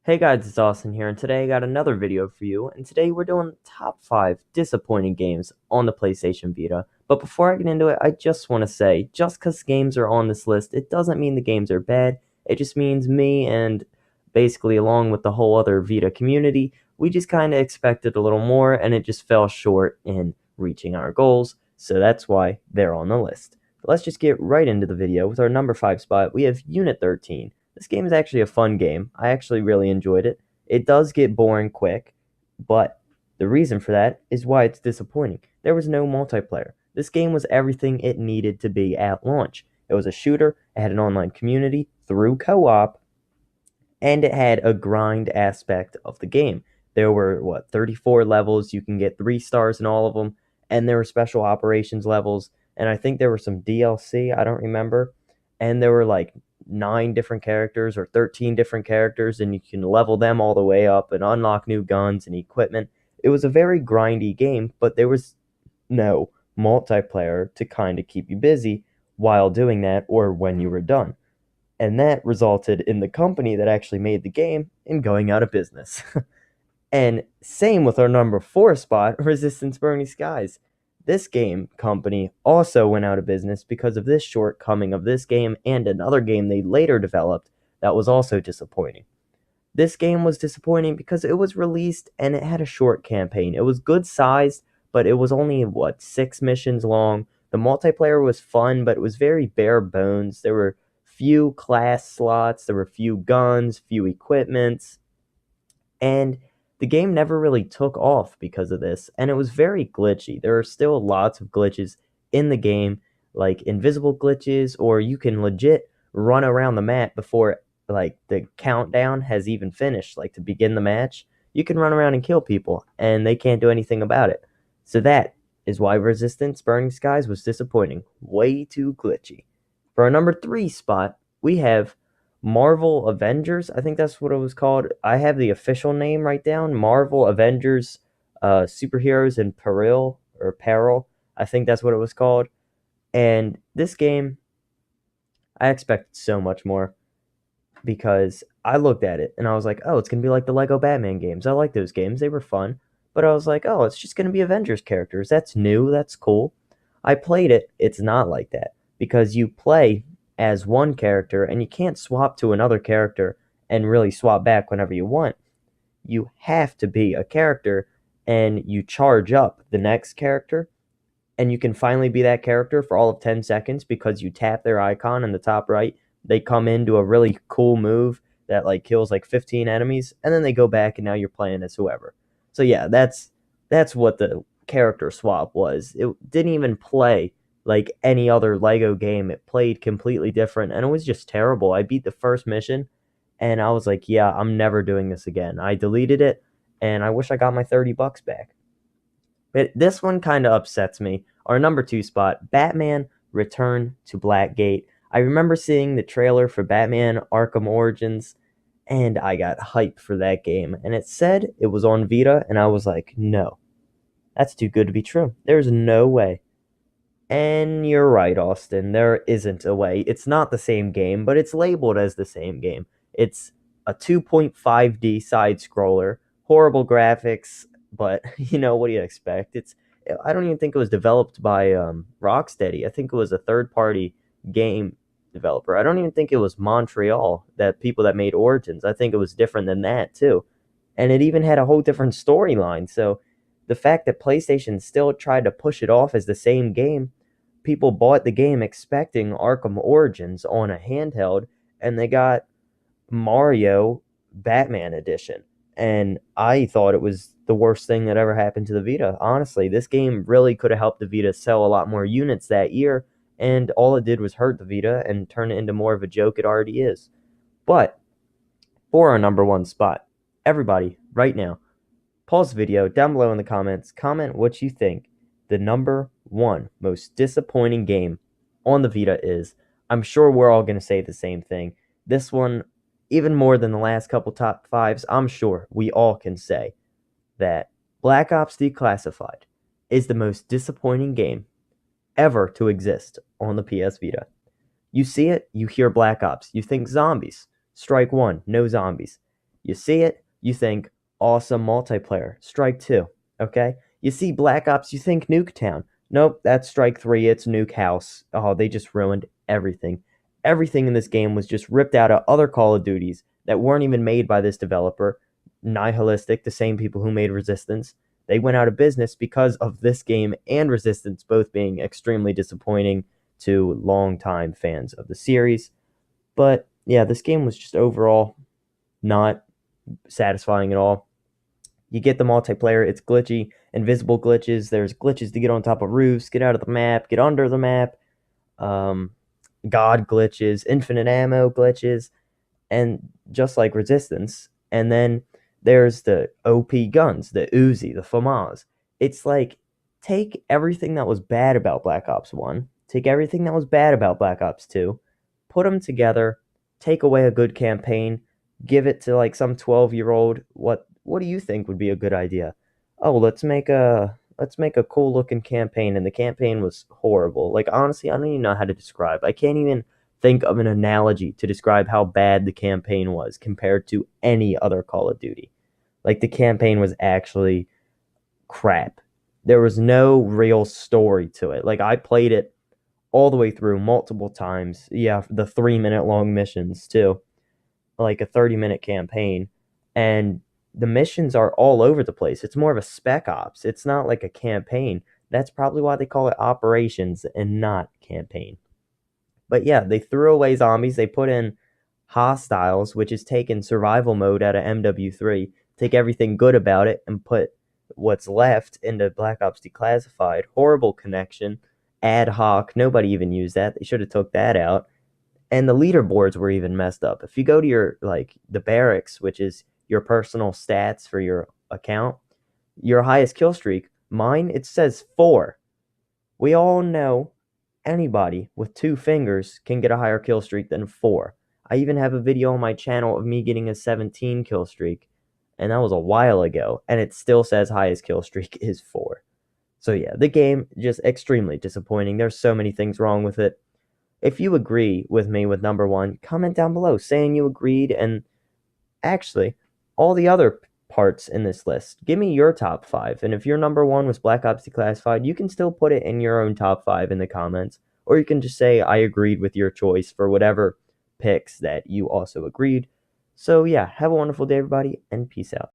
Hey guys, it's Austin here, and today I got another video for you, and today we're doing top 5 disappointing games on the PlayStation Vita. But before I get into it, I just want to say, just because games are on this list, it doesn't mean the games are bad. It just means me and basically along with the whole other Vita community, we just kind of expected a little more, and it just fell short in reaching our goals, so that's why they're on the list. But let's just get right into the video. With our number 5 spot, we have Unit 13. This game is actually a fun game. I actually really enjoyed it. It does get boring quick, but the reason for that is why it's disappointing. There was no multiplayer. This game was everything it needed to be at launch. It was a shooter, it had an online community through co-op, and it had a grind aspect of the game. There were 34 levels. You can get 3 stars in all of them, and there were special operations levels, and I think there were some DLC, I don't remember. And there were like 9 different characters or 13 different characters, and you can level them all the way up and unlock new guns and equipment. It was a very grindy game, but there was no multiplayer to kind of keep you busy while doing that or when you were done. And that resulted in the company that actually made the game in going out of business. And same with our number 4 spot, Resistance Burning Skies. This game company also went out of business because of this shortcoming of this game and another game they later developed that was also disappointing. This game was disappointing because it was released and it had a short campaign. It was good sized, but it was only 6 missions long. The multiplayer was fun, but it was very bare bones. There were few class slots, there were few guns, few equipments, and the game never really took off because of this, and it was very glitchy. There are still lots of glitches in the game, like invisible glitches, or you can legit run around the map before like the countdown has even finished, like to begin the match. You can run around and kill people, and they can't do anything about it. So that is why Resistance Burning Skies was disappointing. Way too glitchy. For our number 3 spot, we have Marvel Avengers. I think that's what it was called. I have the official name right down. Marvel Avengers Superheroes in Peril. I think that's what it was called. And this game, I expected so much more because I looked at it and I was like, oh, it's going to be like the Lego Batman games. I like those games. They were fun. But I was like, oh, it's just going to be Avengers characters. That's new. That's cool. I played it. It's not like that because you play as one character and you can't swap to another character and really swap back whenever you want. You have to be a character and you charge up the next character, and you can finally be that character for all of 10 seconds because you tap their icon in the top right. They come into a really cool move that like kills like 15 enemies, and then they go back and now you're playing as whoever. So yeah, that's what the character swap was. It didn't even play like any other Lego game. It played completely different, and it was just terrible. I beat the first mission and I was like, yeah, I'm never doing this again. I deleted it, and I wish I got my $30 back. But this one kind of upsets me. Our number 2 spot, Batman Return to Blackgate. I remember seeing the trailer for Batman Arkham Origins, and I got hyped for that game. And it said it was on Vita, and I was like, no, that's too good to be true. There's no way. And you're right, Austin. There isn't a way. It's not the same game, but it's labeled as the same game. It's a 2.5D side scroller, horrible graphics, but what do you expect? I don't even think it was developed by Rocksteady. I think it was a third-party game developer. I don't even think it was Montreal, that people that made Origins. I think it was different than that too. And it even had a whole different storyline. So the fact that PlayStation still tried to push it off as the same game, people bought the game expecting Arkham Origins on a handheld, and they got Mario Batman Edition. And I thought it was the worst thing that ever happened to the Vita. Honestly, this game really could have helped the Vita sell a lot more units that year, and all it did was hurt the Vita and turn it into more of a joke it already is. But for our number 1 spot, everybody, right now, pause the video down below in the comments, comment what you think the number 1 most disappointing game on the Vita is. I'm sure we're all going to say the same thing. This one, even more than the last couple top 5s, I'm sure we all can say that Black Ops Declassified is the most disappointing game ever to exist on the PS Vita. You see it, you hear Black Ops, you think zombies. Strike one, no zombies. You see it, you think, awesome multiplayer. Strike 2, okay? You see Black Ops, you think Nuketown. Nope, that's Strike 3, it's Nuke House. Oh, they just ruined everything. Everything in this game was just ripped out of other Call of Duties that weren't even made by this developer. Nihilistic, the same people who made Resistance. They went out of business because of this game and Resistance both being extremely disappointing to longtime fans of the series. But yeah, this game was just overall not satisfying at all. You get the multiplayer, it's glitchy, invisible glitches. There's glitches to get on top of roofs, get out of the map, get under the map. Um, God glitches, infinite ammo glitches, and just like Resistance. And then there's the OP guns, the Uzi, the FAMAS. It's like, take everything that was bad about Black Ops 1, take everything that was bad about Black Ops 2, put them together, take away a good campaign, give it to like some 12-year-old. What do you think would be a good idea? Oh, let's make a cool looking campaign, and the campaign was horrible. Like, honestly, I don't even know how to describe. I can't even think of an analogy to describe how bad the campaign was compared to any other Call of Duty. Like, the campaign was actually crap. There was no real story to it. Like, I played it all the way through multiple times. Yeah, the 3-minute long missions too. Like a 30-minute campaign, and the missions are all over the place. It's more of a spec ops. It's not like a campaign. That's probably why they call it operations and not campaign. But yeah, they threw away zombies. They put in hostiles, which is taking survival mode out of MW3, take everything good about it and put what's left into Black Ops Declassified. Horrible connection, ad hoc. Nobody even used that. They should have took that out. And the leaderboards were even messed up. If you go to your, like, the barracks, which is your personal stats for your account, your highest kill streak, mine, it says 4. We all know anybody with 2 fingers can get a higher kill streak than 4. I even have a video on my channel of me getting a 17 kill streak, and that was a while ago, and it still says highest kill streak is 4. So yeah, the game just extremely disappointing. There's so many things wrong with it. If you agree with me with number 1, comment down below saying you agreed, and actually all the other parts in this list. Give me your top 5, and if your number 1 was Black Ops Declassified, you can still put it in your own top 5 in the comments, or you can just say I agreed with your choice for whatever picks that you also agreed. So yeah, have a wonderful day, everybody, and peace out.